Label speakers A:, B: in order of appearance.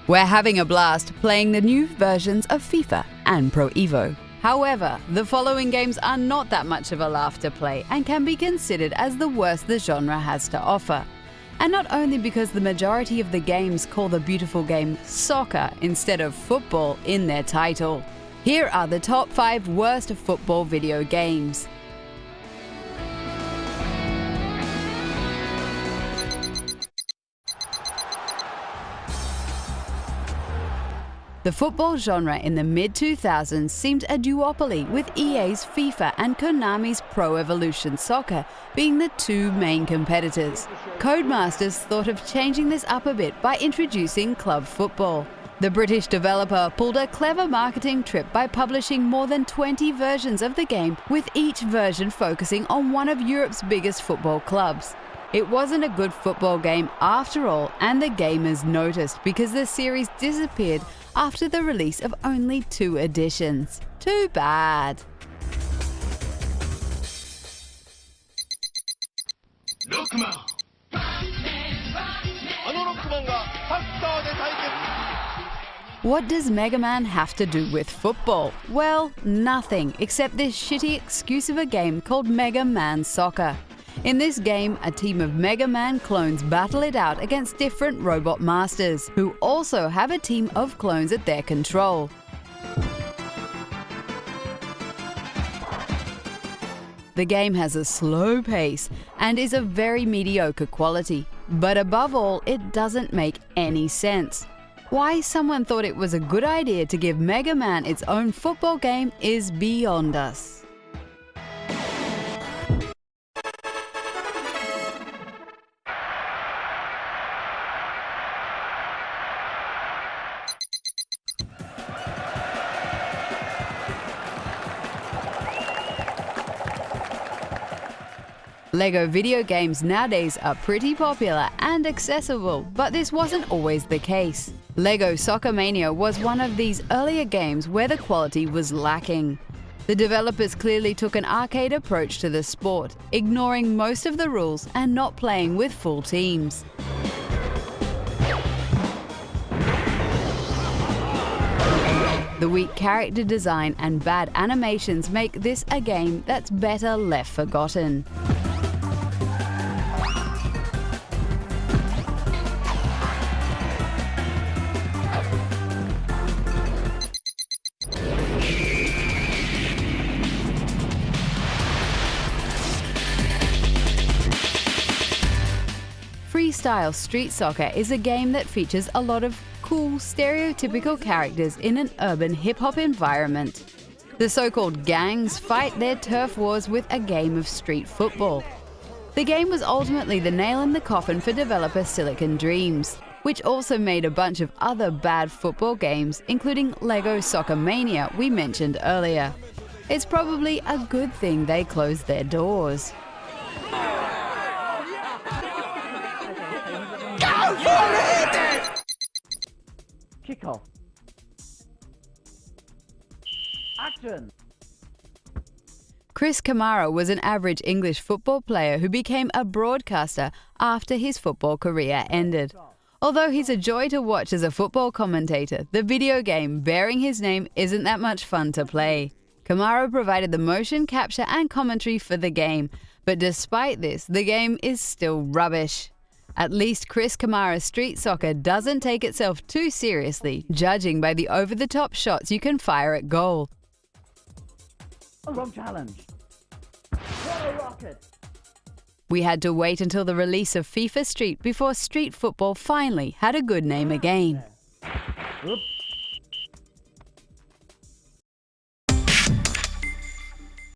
A: We're having a blast playing the new versions of FIFA and Pro Evo. However, the following games are not that much of a laugh to play and can be considered as the worst the genre has to offer. And not only because the majority of the games call the beautiful game soccer instead of football in their title. Here are the top 5 worst football video games. The football genre in the mid-2000s seemed a duopoly, with EA's FIFA and Konami's Pro Evolution Soccer being the two main competitors. Codemasters thought of changing this up a bit by introducing club football. The British developer pulled a clever marketing trick by publishing more than 20 versions of the game, with each version focusing on one of Europe's biggest football clubs. It wasn't a good football game after all, and the gamers noticed because the series disappeared after the release of only 2 editions. Too bad. What does Mega Man have to do with football? Well, nothing, except this shitty excuse of a game called Mega Man Soccer. In this game, a team of Mega Man clones battle it out against different robot masters, who also have a team of clones at their control. The game has a slow pace and is of very mediocre quality, but above all, it doesn't make any sense. Why someone thought it was a good idea to give Mega Man its own football game is beyond us. Lego video games nowadays are pretty popular and accessible, but this wasn't always the case. Lego Soccer Mania was one of these earlier games where the quality was lacking. The developers clearly took an arcade approach to the sport, ignoring most of the rules and not playing with full teams. The weak character design and bad animations make this a game that's better left forgotten. Freestyle Street Soccer is a game that features a lot of cool, stereotypical characters in an urban hip-hop environment. The so-called gangs fight their turf wars with a game of street football. The game was ultimately the nail in the coffin for developer Silicon Dreams, which also made a bunch of other bad football games, including Lego Soccer Mania we mentioned earlier. It's probably a good thing they closed their doors.
B: Kickoff. Action.
A: Chris Kamara was an average English football player who became a broadcaster after his football career ended. Although he's a joy to watch as a football commentator, the video game bearing his name isn't that much fun to play. Kamara provided the motion capture and commentary for the game, but despite this, the game is still rubbish. At least Chris Kamara's Street Soccer doesn't take itself too seriously, judging by the over-the-top shots you can fire at goal.
B: Wrong challenge. What a rocket!
A: We had to wait until the release of FIFA Street before street football finally had a good name again.
B: Oops.